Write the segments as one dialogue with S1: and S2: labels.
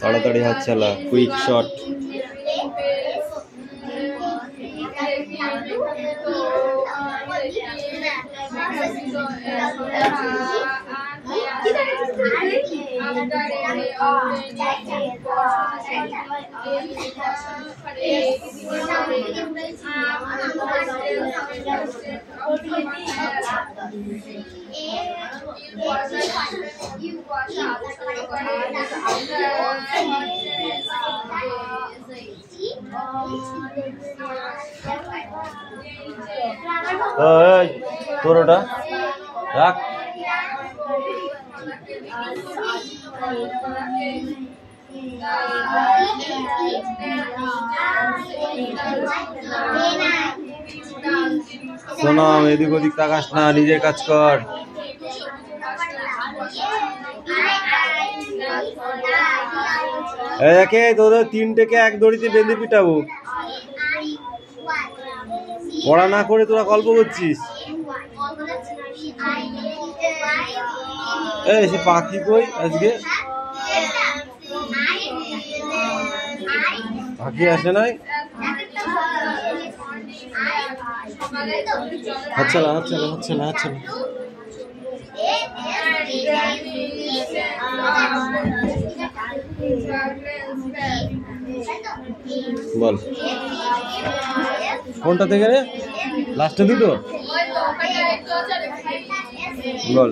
S1: তাড়াতাড়ি হাত চালা, কুইক শট। তোর ওটা রাখ। সোনাম, এদিক ওদিক তাকাস না, নিজের কাজ কর। একে তোদের তিনটেকে এক দড়িতে বেঁধে পিটাবো। পড়া না করে তোরা গল্প করছিস। এই সে পাখি কই আজকে? পাখি আসে নাই? আচ্ছা আচ্ছা আচ্ছা আচ্ছা বল কোনটা থেকে রে? লাস্টে দুটো বল।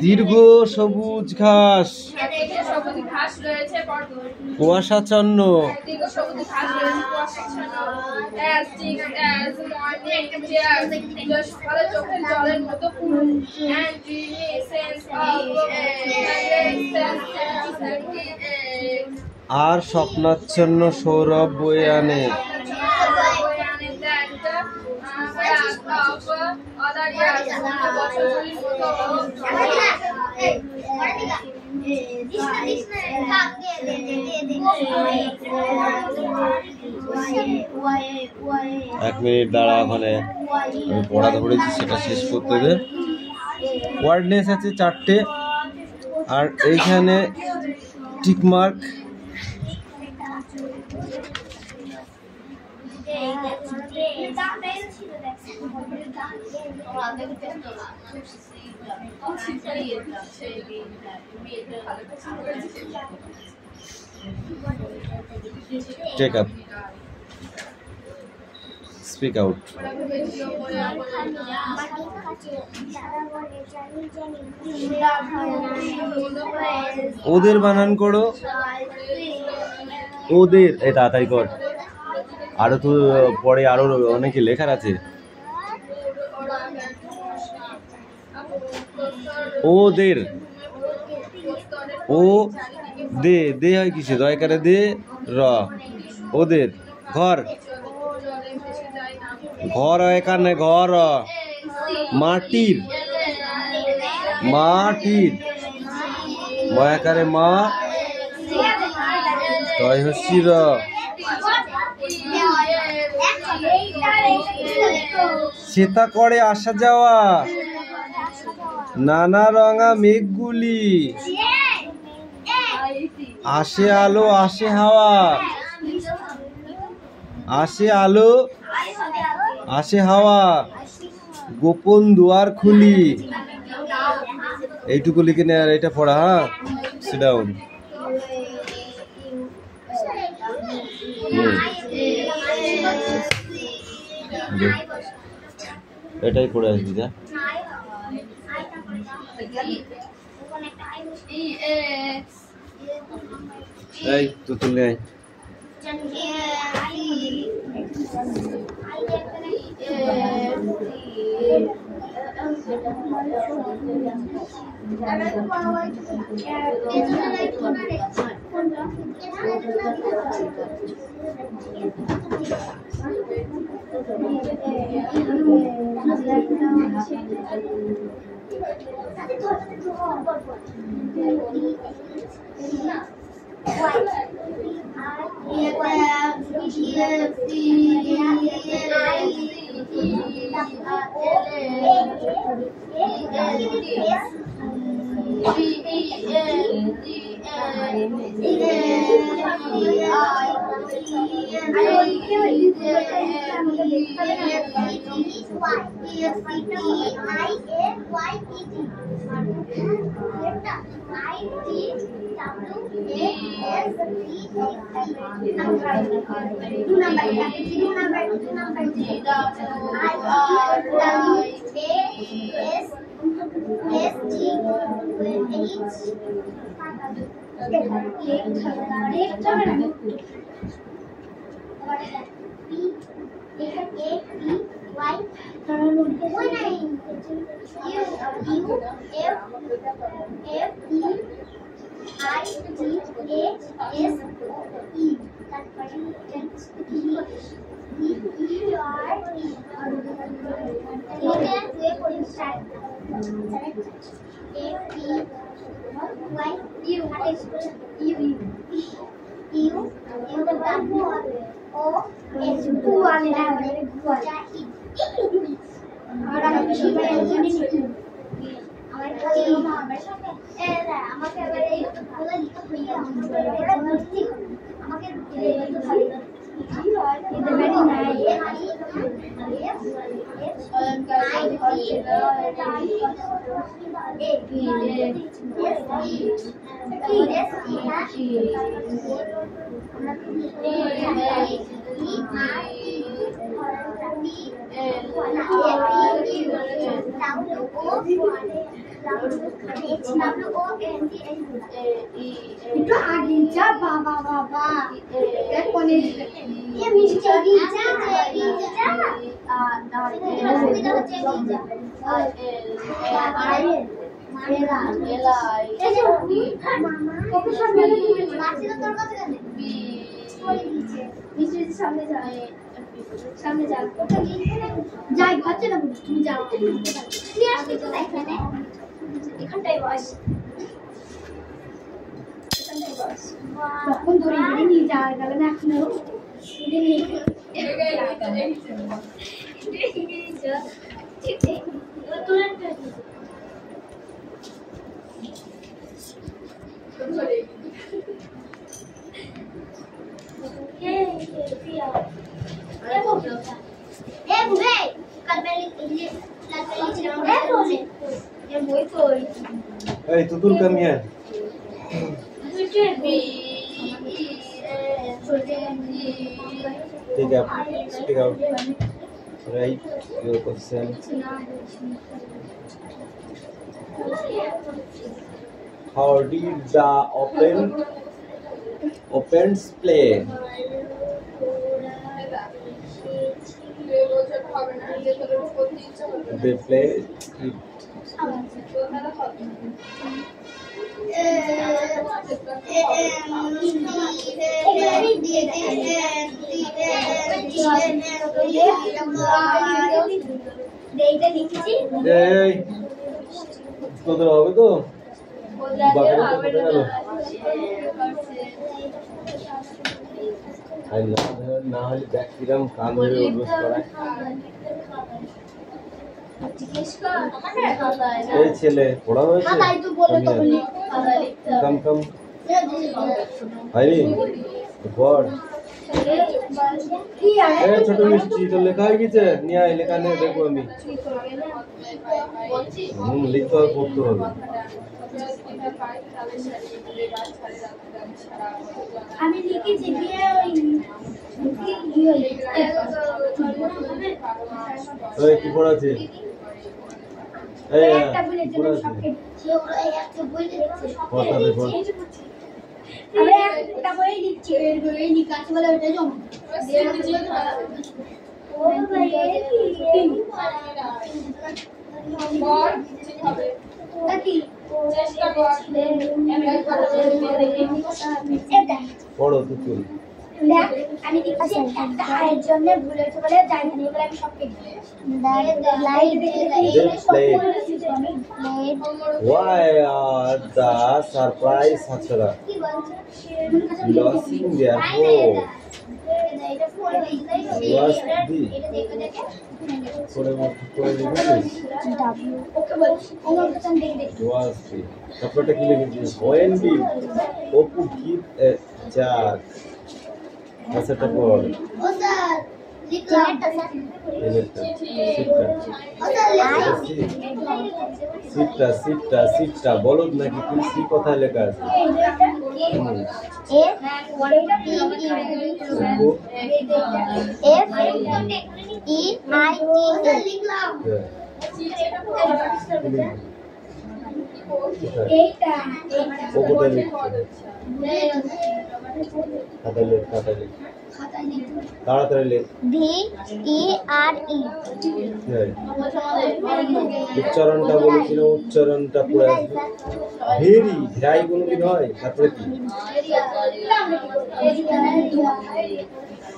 S1: দীর্ঘ সবুজ ঘাস, কুয়াশাচ্ছন্ন। আর স্বপ্নাচ্ছন্ন সৌরভ বয়ে আনে। এক মিনিট দাঁড়া, ওখানে আমি পড়া ধরেছি সেটা শেষ করতে দে। ওয়ার্ডনেস আছে 4টে, আর এইখানে tick mark. Take up. Speak out. ওদের বানান করো, ওদের। এই তাড়াতাড়ি কর, আরো তো পরে আরো অনেকে লেখার আছে। ওদের, ও দে, দে হয় কিসে? দয়কারে দে র, ওদের। ঘর, ঘর এখানে ঘর। মাটির, মাটির। ময়াকারে মা, তয় হচ্ছি র। সেটা করে আসা যাওয়া, নানা রঙা মেঘগুলি। আসে আলো, আসে হাওয়া, আসে আলো, আসে হাওয়া। গোপন দুয়ার খুলি। এইটুকু লিখে নে, আর এটা পড়া। হ্যাঁ, সিট ডাউন। এটাই পড়ে আসবি। যা এই তো তুলে Hey, tutul come here. Speak out. Write your question. How did the opens play? They play it. তোদের হবে তো না হলে দেখ কিরম কান ধরে অভ্যাস করায় এই ছেলে পড়া হয়েছে কম কম হয়নি পড় ছোট মিষ্টি তো লেখা হয়ে গেছে নিয়ে আয় লেখা নিয়ে দেখবো আমি লিখতে হবে পড়তে হবে
S2: আমি লিখেছি
S1: কি পড়াছে
S2: একটা বই লিখছি এর বই লিখাছে বলে ওটা জমা দিয়ে দিচ্ছি
S1: পড়ো তুতুল।
S2: দেখ আমি লিখছি একটা আয়ের জন্য ভুল হয়েছে বলে জানি না, এবার আমি সব কেটে দিই।
S1: Why are the surprise ছাত্ররা losing their hope? Was the করে লিখেছিস? Was the তারপরটা কি লিখেছিস? When did Oppu give a jar? আচ্ছা পড়। সিটটা বলদ নাকি তুই সি কোথায় লেখা আছে? তাড়াতাড়ি লেখ। উচ্চারণটা বলেছিল, উচ্চারণটা পড়ে আসবে। ভেরি ভেরাই কোনোদিন হয়? তারপরে কি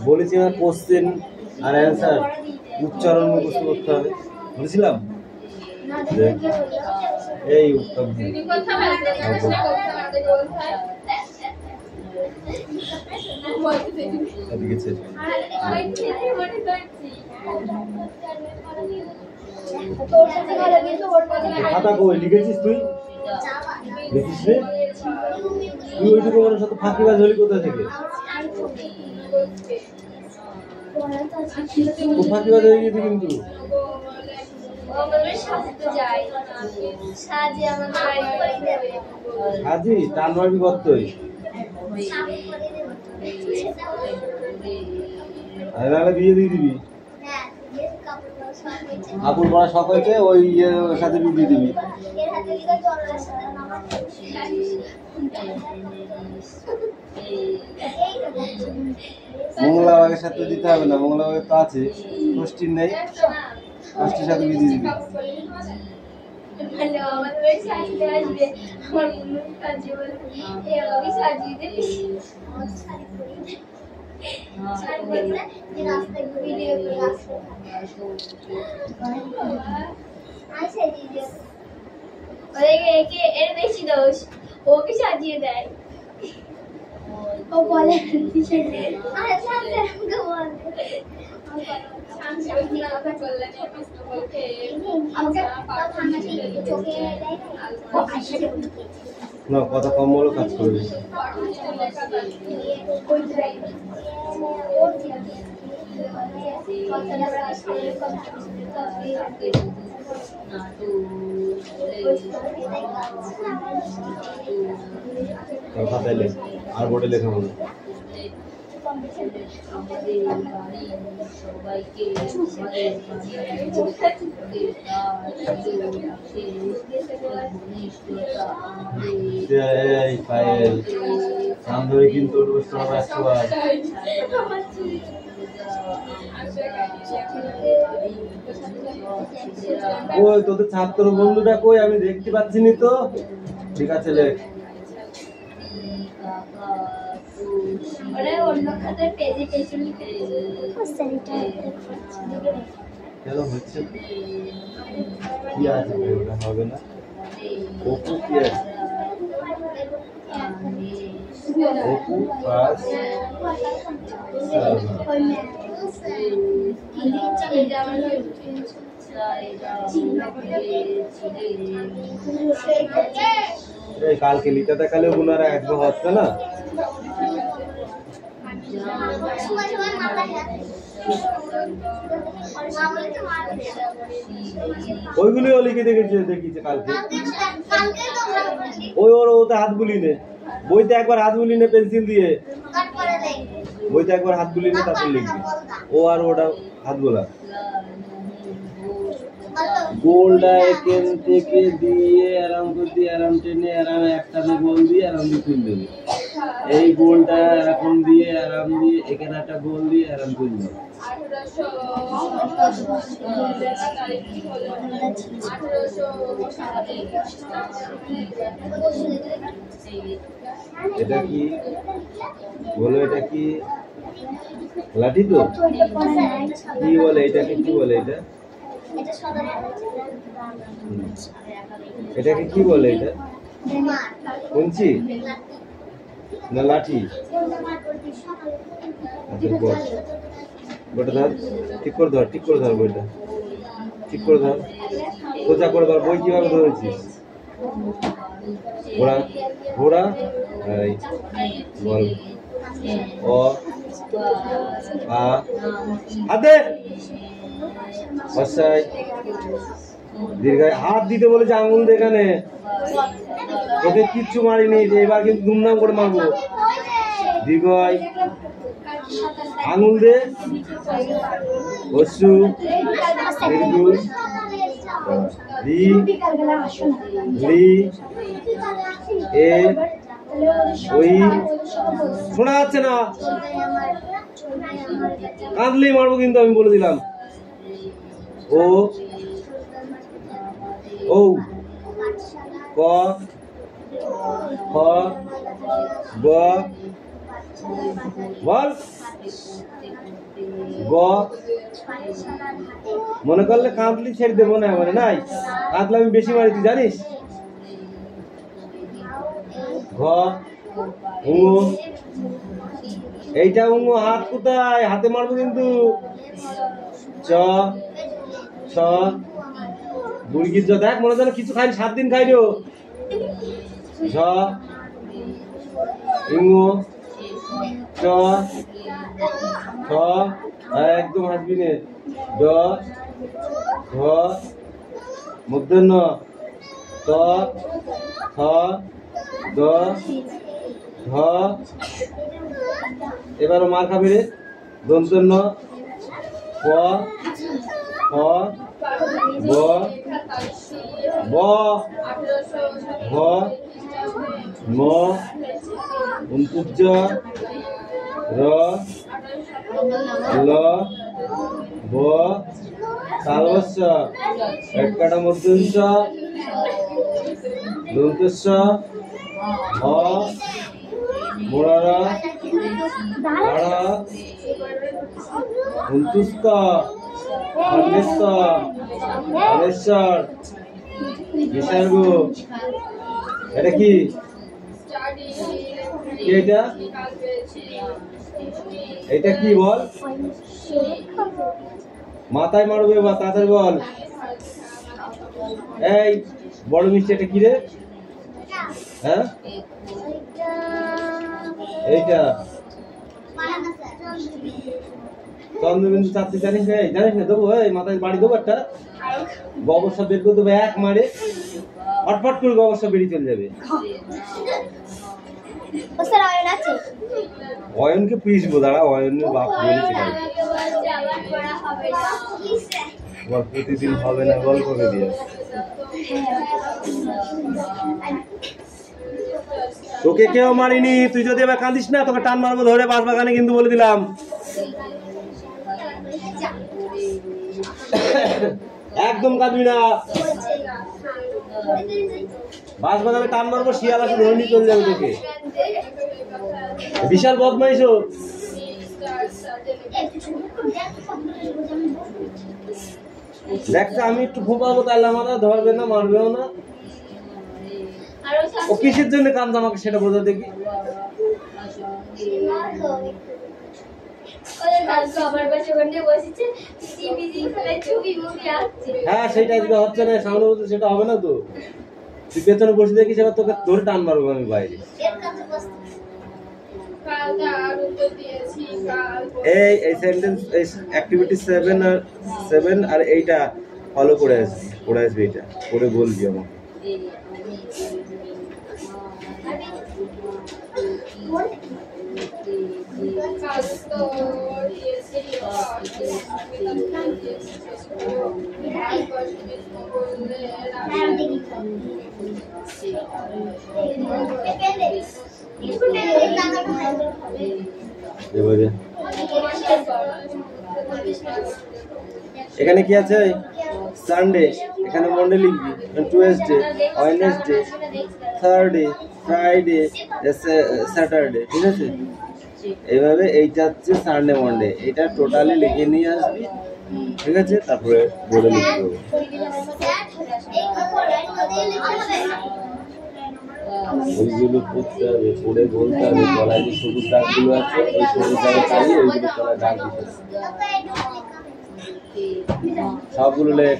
S1: বলেছি? আমার কোশ্চেন আর অ্যান্সার উচ্চারণ মুখস্থ করতে হবে বলেছিলাম। এই উত্তর খাতা কই লিখেছিস তুই? লিখিস রে তুই? ওইটুকু মানুষ সাথে ফাঁকিবাজ হলি কোথা থেকে? ফাঁকিবাজ হয়ে গেছে কিন্তু। সাজি টান মারবি কতই? নাহলে বিয়ে দিয়ে দিবি। কাপড় পরা শখ হয়েছে, ওই সাথে বিয়ে দিয়ে দিবি। মঙ্গলাবাগের সাথে দিতে হবে না, মঙ্গলাবাগের তো আছে, ষষ্ঠীর নেই, ষষ্ঠীর সাথে বিয়ে দিয়ে দিবি।
S2: এর বেশি দোষ ওকে সাজিয়ে দেয়। ও বলে
S1: না কথা কম বলো, কাজ করবে। খাতায় লেখ আর বোর্ডে লেখা বলো। কিন্তু ওই তোদের ছাত্র বন্ধুটা কই? আমি দেখতে পাচ্ছি নি তো। ঠিক আছে লেখ। কেন হচ্ছে কি আছে? ওটা হবে না। ওপো কি আছে? ওপো পাস কালকে লিটাতে কালে ওনারা একদম হচ্ছে না। ওইগুলিও লিখে দেখিছে কালকে। ওই ওর ওতে হাত বুলি নে, বইতে একবার হাত বুলি নে পেন্সিল দিয়ে, বইতে একবার হাত বুলি নে তারপর লিখবি। ও আর ওটা হাত গোলা গোলটা এখান থেকে দিয়ে আরাম করে দিয়ে আরাম টেনে আরাম একটা গোল দিয়ে আরাম দিয়ে তুলে দেবে। এই গোলটা এরকম দিয়ে আরাম দিয়ে এখানে একটা গোল দিয়ে আরাম করব। এটা কি বলো, এটা কি লাঠি তো কি বলে, এটাকে কি বলে, এটাকে কি বলে, এটা কঞ্চি না লাঠি? আচ্ছা বল, বইটা ধর, ঠিক করে ধর, ঠিক করে ধর, বইটা ঠিক করে ধর, সোজা করে ধর। বই কিভাবে ধরেছিস? ঘোড়া, ঘোড়া, এই বল অ আ হাতে বসাই দীর্ঘায় হাত দিতে বলেছে, আঙুল দেখানে ওকে কিচ্ছু মারিনি, এবার কিন্তু ধুমধাম করে মারবো। দীর্ঘায় আঙুল দে, বসু দীর্ঘ রি রি এ ওই শোনা যাচ্ছে না, কাঁদলেই মারবো কিন্তু, আমি বলে দিলাম। ও ও ক খ গ বল গ। মনে করলে কাঁদলি ছেড়ে দেবো না, মানে নাই কাঁদলে আমি বেশি মারি, তুই জানিস। ঘ উঙো, এইটা উঙো, হাত কোথায়? হাতে মারবো কিন্তু। চ ছ বুড়ির জ, দেখ মনে যেন কিছু খাইনি, 7 দিন খাইলো। ঝ ইঙো চ ছ, একদম হাসবি নে। ড ধ মূর্ধন্য ত থ দ ধ, এবারও মার খাবি রে। দন্তন্য প খ ব ব ভ ম উনকুজ্জ র ল ভ তালবস্য এককাটা মধ্যঞ্চ দন্তস্য হ মোড়ারা তাড়া অন্তুস্ত অন্বেস্ত অনেশ্বর বিসর্গ। এটা কি? এটা এটা কি বল? মাথায় মারবে বা তাড়াতাড়ি বল। এই বড় মিষ্টি, এটা কি রে? হ্যাঁ এইটা চন্দ্রবিন্দু চাচ্ছি, জানিস না? জানিস না? দেবো, এই মাথায় বাড়ি দেবো একটা, গোবর সব বের করে দেবো, এক মারে ফটফট করে গোবর সব বেরিয়ে চলে যাবে। অয়নকে পিসবো, দাঁড়া, অয়নের বাপ বল, প্রতিদিন হবে না, গল্প করে দিয়ে। তোকে কেউ মারিনি, তুই যদি এবার কাঁদিস না তোকে টান মারবো ধরে বাঁশবাগানে, কিন্তু বলে দিলাম। একদম কাঁদবি না, বাঁশবাগানে টান মারবো, শিয়াল আসে ধরে নিয়ে চলে যাবে তোকে। বিশাল বদমাইশ ও। দেখতে আমি একটু ঘুমাবো, তাহলে আমার ধরবে না, মারবেও না। ও কিসের জন্য কাঁদছে আমাকে সেটা বোঝা দেখি। হ্যাঁ সেটা আজকে হচ্ছে না, সামনে বলতে সেটা হবে না তো। তুই পেছনে বসে দেখিস, এবার তোকে ধরে টান মারবো আমি বাইরে। এই সেন্টেন্স, এই অ্যাক্টিভিটি 7 আর এইটা ফলো করে আসবি, এটা করে বলবি আমাকে। এবারে এখানে কি আছে? সানডে, এখানে মন্ডে লিখবি, Tuesday, Wednesday, Thursday, Friday, Saturday, ঠিক আছে? এইভাবে এইটা হচ্ছে সানডে মন্ডে, এটা টোটালি লিখে নিয়ে আসবি, ঠিক আছে? তারপরে বোর্ডে লিখতে হবে। ওইগুলো করতে হবে, পড়ে বলতে হবে, গলায় যে সবুজ দাগগুলো আছে ওই সবুজ দাগে চালিয়ে ওইগুলো গলায় দাগ দিতে হবে। সবগুলো লেখ।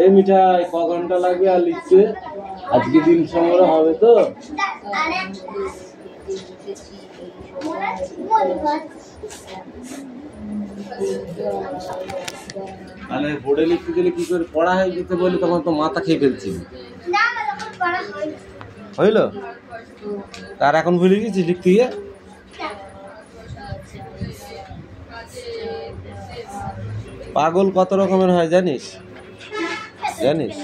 S1: এই মিঠাই ক ঘন্টা লাগবে আর লিখতে? আজকে দিন সংগ্রহ হবে তো? তাহলে বোর্ডে লিখতে গেলে কি করে পড়া হয় দিতে বলে তখন তো মাথা খেয়ে ফেলছি। হইলো? তার এখন ভুলে গেছিস লিখতে গিয়ে? পাগল কত রকমের হয় জানিস? জানিস?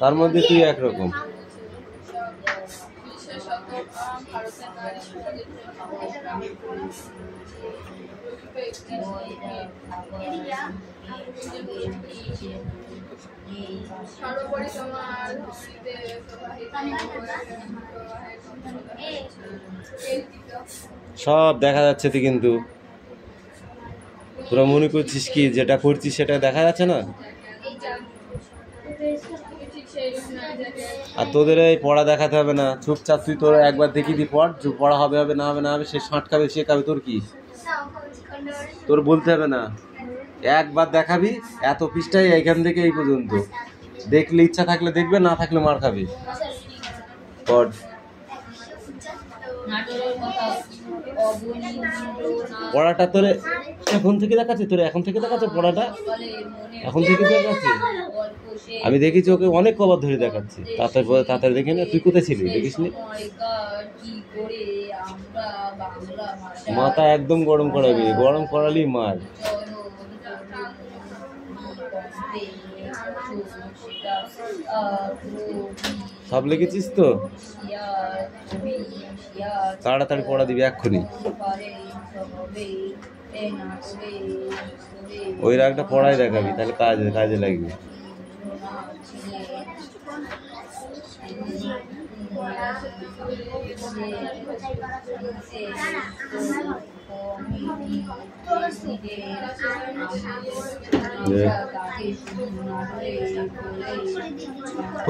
S1: তার মধ্যে তুই একরকম। সব দেখা যাচ্ছে তুই, কিন্তু তোরা মনে করছিস কি যেটা করছিস সেটা দেখা যাচ্ছে না? আর তোদের এই পড়া দেখাতে হবে না, চুপচাপ তুই তোর একবার দেখিয়ে দি পড়, পড়া হবে হবে না হবে না হবে, সে সাঁটকাবে সে খাবে, তোর কি? তোর বলতে হবে না, একবার দেখাবি এত পৃষ্ঠায় এইখান থেকে এই পর্যন্ত, দেখলে ইচ্ছা থাকলে দেখবে, না থাকলে মার খাবে। পড়। পড়াটা তোরে এখন থেকে দেখাচ্ছে, তোরে এখন থেকে দেখাচ্ছে পড়াটা, এখন থেকে দেখাচ্ছে। আমি দেখেছি ওকে অনেক কবার ধরে দেখাচ্ছি, তাড়াতাড়ি দেখে না। তুই কোথায় ছিলি দেখিস নি? মাথা একদম গরম করাবি, গরম করালি মার। সব লিখেছিস তো? তাড়াতাড়ি পড়া দিবি এক্ষুনি। ওই রাগটা পড়াই দেখাবি, তাহলে কাজে লাগবে।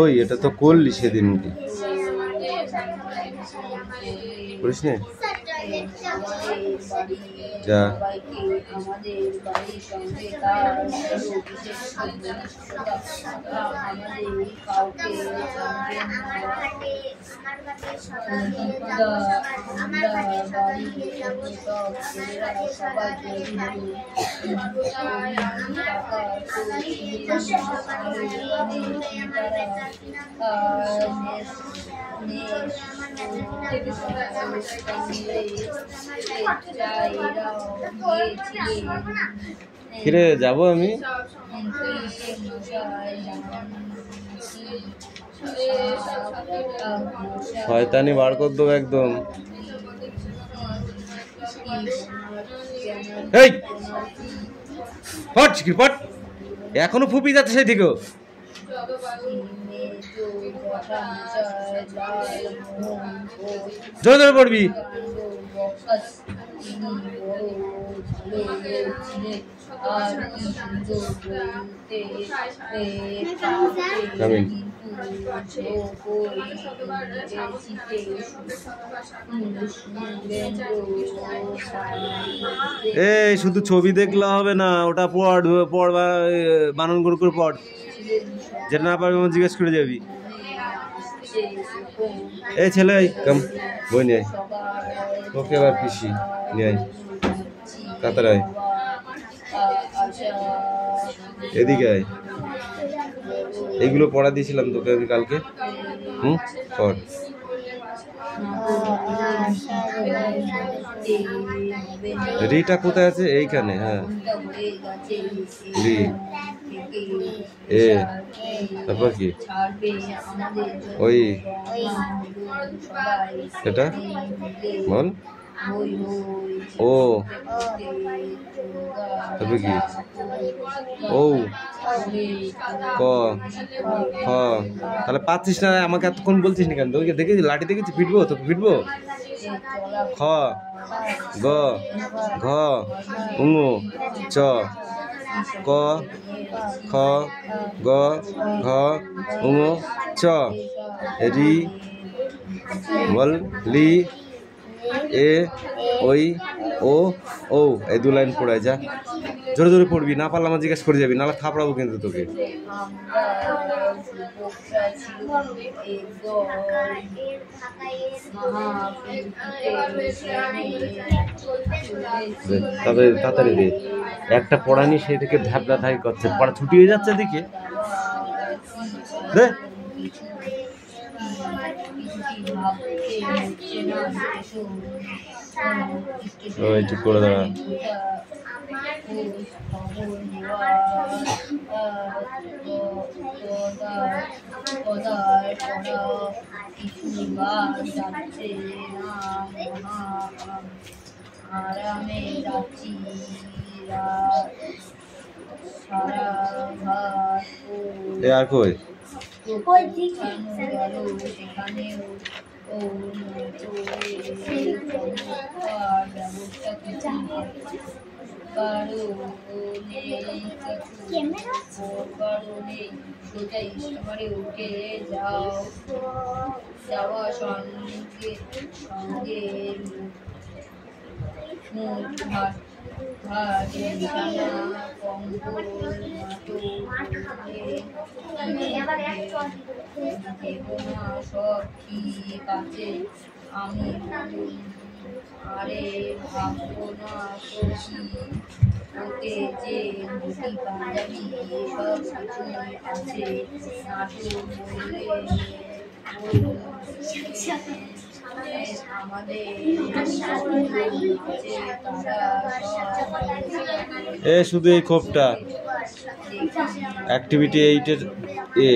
S1: ওই এটা তো করলি সেদিন, করিস না? যা ফিরে যাবো আমি। শয়তানি বার করে দেবো একদম। এই পট পট, এখনো ফুপি যাচ্ছে সেই দিকেও। জোরে জোরে পড়বি। এই শুধু ছবি দেখলে হবে না, ওটা পড়বা, বানান করে পড়, যেটা না পারবি জিজ্ঞেস করে যাবি। এই ছেলে কম বই নিয়ে আয়, ওকে আবার পিসি নিয়ে আয়, কাতার আয়, এদিকে আয়। এইগুলো পড়া দিয়েছিলাম তোকে আমি কালকে। পড়। রিটা কোথায় আছে? এইখানে। হ্যাঁ, রি এ, তারপর কি? ওই, এটা বল। ও, তারপর কি? ও, ক, খ। তাহলে পাচ্ছিস না, আমাকে এতক্ষণ বলছিস না কেন? তোকে দেখেছি, লাঠি দেখেছি, পিটবো তোকে, পিটবো। খ, গ, ঘ, ঙ, চ, ক, খ, গ, ঘ, ঙ, চ, রি, বল, লি, এ, ওই, ও, ও। এই 2 লাইন পড়ায় যা, জোরে জোরে পড়বি, না পারলে আমার জিজ্ঞেস করে যাবি, নাহলে থাপড়াবো কিন্তু তোকে। তবে তাড়াতাড়ি দে, একটা পড়ানি সেই থেকে ধ্যাপলা থাই করছে, পড়া ছুটি হয়ে যাচ্ছে দিকে দে। একটু করে দাঁড়া।
S3: আরামে যাচ্ছি
S1: আর কই
S3: সোজা স্টিমারে উঠে যাও, যাওয়া সঙ্গে সঙ্গে সব ঠিক আছে, আমি আরে ভাববো না সখী, ওতে যে দুটি পাঞ্জাবি সব কিছুই আছে, নাটক বললে
S1: এ শুধু এই ক্ষোভটা অ্যাক্টিভিটি 8-এর এ